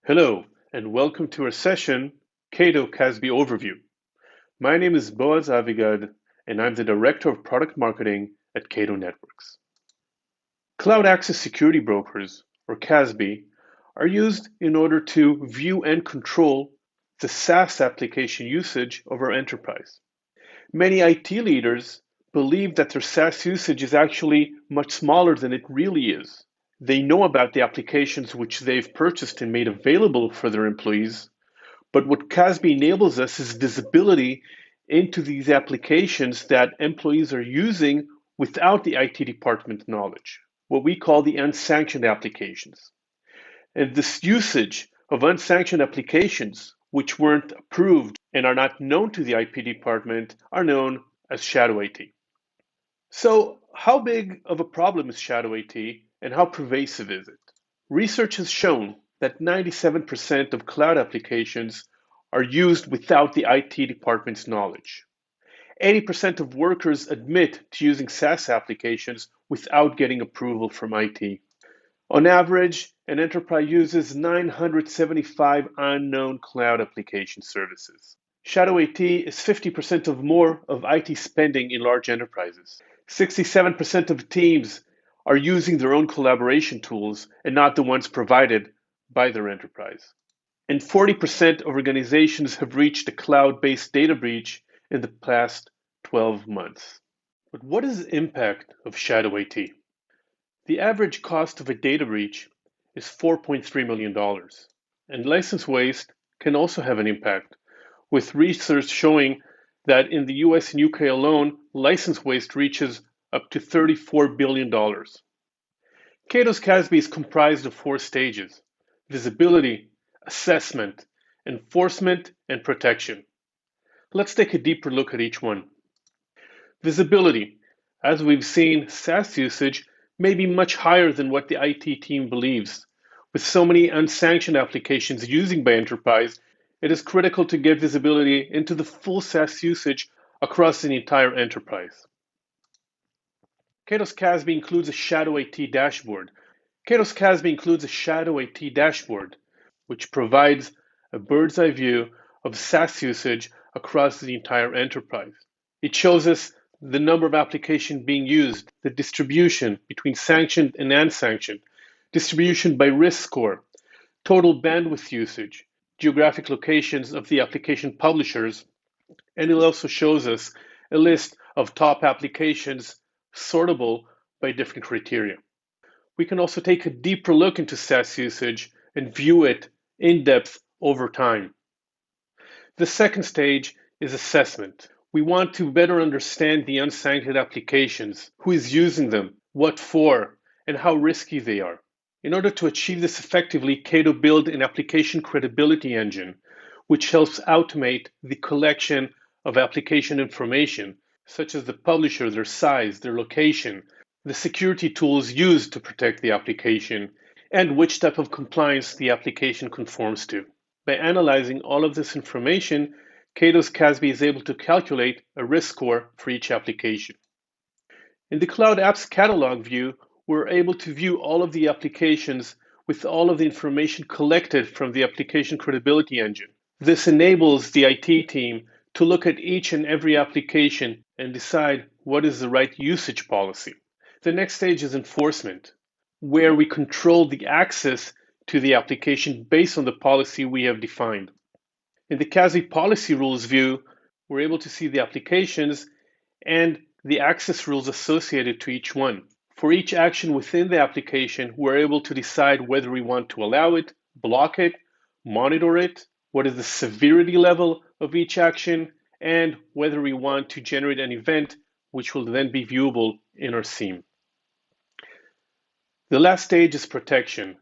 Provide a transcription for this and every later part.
Hello, and welcome to our session, Cato CASB Overview. My name is Boaz Avigad, and I'm the Director of Product Marketing at Cato Networks. Cloud Access Security Brokers, or CASB, are used in order to view and control the SaaS application usage of our enterprise. Many IT leaders believe that their SaaS usage is actually much smaller than it really is. They know about the applications which they've purchased and made available for their employees, but what CASB enables us is visibility into these applications that employees are using without the IT department knowledge, what we call the unsanctioned applications. And this usage of unsanctioned applications, which weren't approved and are not known to the IP department, are known as shadow IT. So, how big of a problem is shadow IT and how pervasive is it? Research has shown that 97% of cloud applications are used without the IT department's knowledge. 80% of workers admit to using SaaS applications without getting approval from IT. On average, an enterprise uses 975 unknown cloud application services. Shadow IT is 50% of more of IT spending in large enterprises. 67% of teams are using their own collaboration tools and not the ones provided by their enterprise. And 40% of organizations have reached a cloud-based data breach in the past 12 months. But what is the impact of shadow IT? The average cost of a data breach is $4.3 million, and license waste can also have an impact, with research showing that in the US and UK alone, license waste reaches up to $34 billion. Cato's CASB is comprised of 4 stages: visibility, assessment, enforcement, and protection. Let's take a deeper look at each one. Visibility. As we've seen, SaaS usage may be much higher than what the IT team believes. With so many unsanctioned applications using by enterprise, it is critical to get visibility into the full SaaS usage across the entire enterprise. Cato's CASB includes a Shadow IT dashboard. Cato's CASB includes a Shadow IT dashboard, which provides a bird's eye view of SaaS usage across the entire enterprise. It shows us the number of applications being used, the distribution between sanctioned and unsanctioned, distribution by risk score, total bandwidth usage, geographic locations of the application publishers, and it also shows us a list of top applications sortable by different criteria. We can also take a deeper look into SaaS usage and view it in depth over time. The second stage is assessment. We want to better understand the unsanctioned applications, who is using them, what for, and how risky they are. In order to achieve this effectively, Cato built an application credibility engine, which helps automate the collection of application information, such as the publisher, their size, their location, the security tools used to protect the application, and which type of compliance the application conforms to. By analyzing all of this information, Cato's CASB is able to calculate a risk score for each application. In the Cloud Apps Catalog view, we're able to view all of the applications with all of the information collected from the application credibility engine. This enables the IT team to look at each and every application and decide what is the right usage policy. The next stage is enforcement, where we control the access to the application based on the policy we have defined. In the CASB policy rules view, we're able to see the applications and the access rules associated to each one. For each action within the application, we're able to decide whether we want to allow it, block it, monitor it, what is the severity level of each action, and whether we want to generate an event which will then be viewable in our SIEM. The last stage is protection.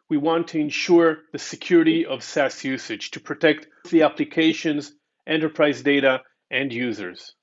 We want to ensure the security of SaaS usage to protect the applications, enterprise data, and users.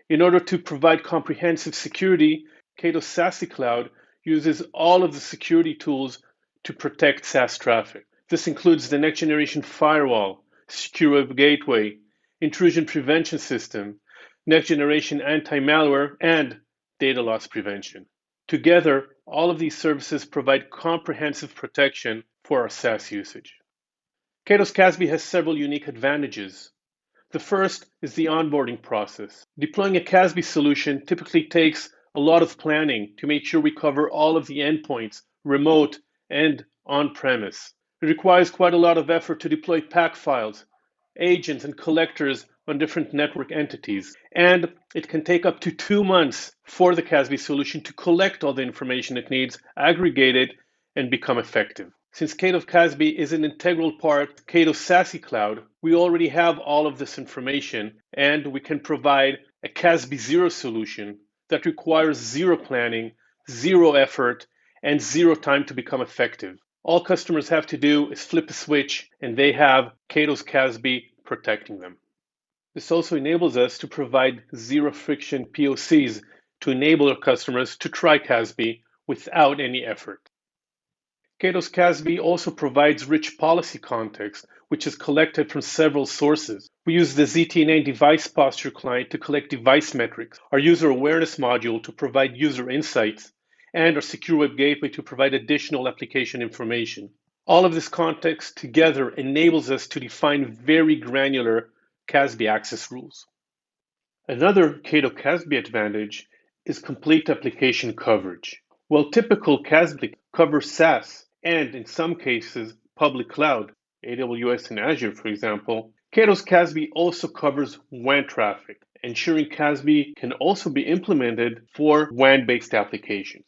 In order to provide comprehensive security, Cato SASE Cloud uses all of the security tools to protect SaaS traffic. This includes the next generation firewall, secure web gateway, intrusion prevention system, next generation anti-malware, and data loss prevention. Together, all of these services provide comprehensive protection for our SaaS usage. Cato's CASB has several unique advantages. The first is the onboarding process. Deploying a CASB solution typically takes a lot of planning to make sure we cover all of the endpoints, remote and on-premise. It requires quite a lot of effort to deploy pack files, agents, and collectors on different network entities. And it can take up to 2 months for the CASB solution to collect all the information it needs, aggregate it, and become effective. Since Cato CASB is an integral part of Cato SASE Cloud, we already have all of this information, and we can provide a CASB zero solution that requires zero planning, zero effort, and zero time to become effective. All customers have to do is flip a switch, and they have Cato's CASB protecting them. This also enables us to provide zero friction POCs to enable our customers to try CASB without any effort. Cato's CASB also provides rich policy context, which is collected from several sources. We use the ZTNA device posture client to collect device metrics, our user awareness module to provide user insights, and our secure web gateway to provide additional application information. All of this context together enables us to define very granular CASB access rules. Another Cato CASB advantage is complete application coverage. While typical CASB covers SaaS and, in some cases, public cloud, AWS and Azure, for example, Cato's CASB also covers WAN traffic, ensuring CASB can also be implemented for WAN-based applications.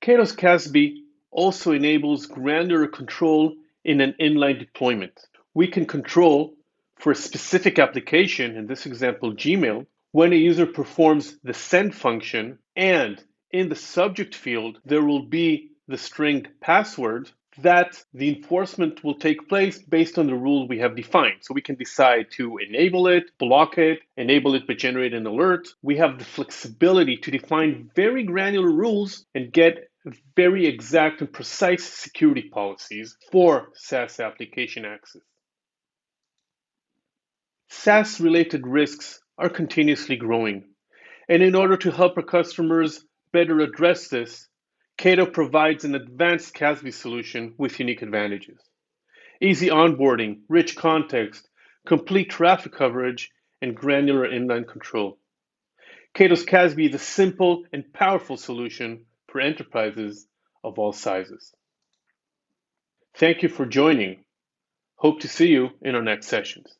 Cato's CASB also enables granular control in an inline deployment. We can control for a specific application, in this example Gmail, when a user performs the send function, and in the subject field there will be the string password that the enforcement will take place based on the rule we have defined. So we can decide to enable it, block it, enable it but generate an alert. We have the flexibility to define very granular rules and get very exact and precise security policies for SaaS application access. SaaS-related risks are continuously growing, and in order to help our customers better address this, Cato provides an advanced CASB solution with unique advantages. Easy onboarding, rich context, complete traffic coverage, and granular inline control. Cato's CASB is a simple and powerful solution for enterprises of all sizes. Thank you for joining. Hope to see you in our next sessions.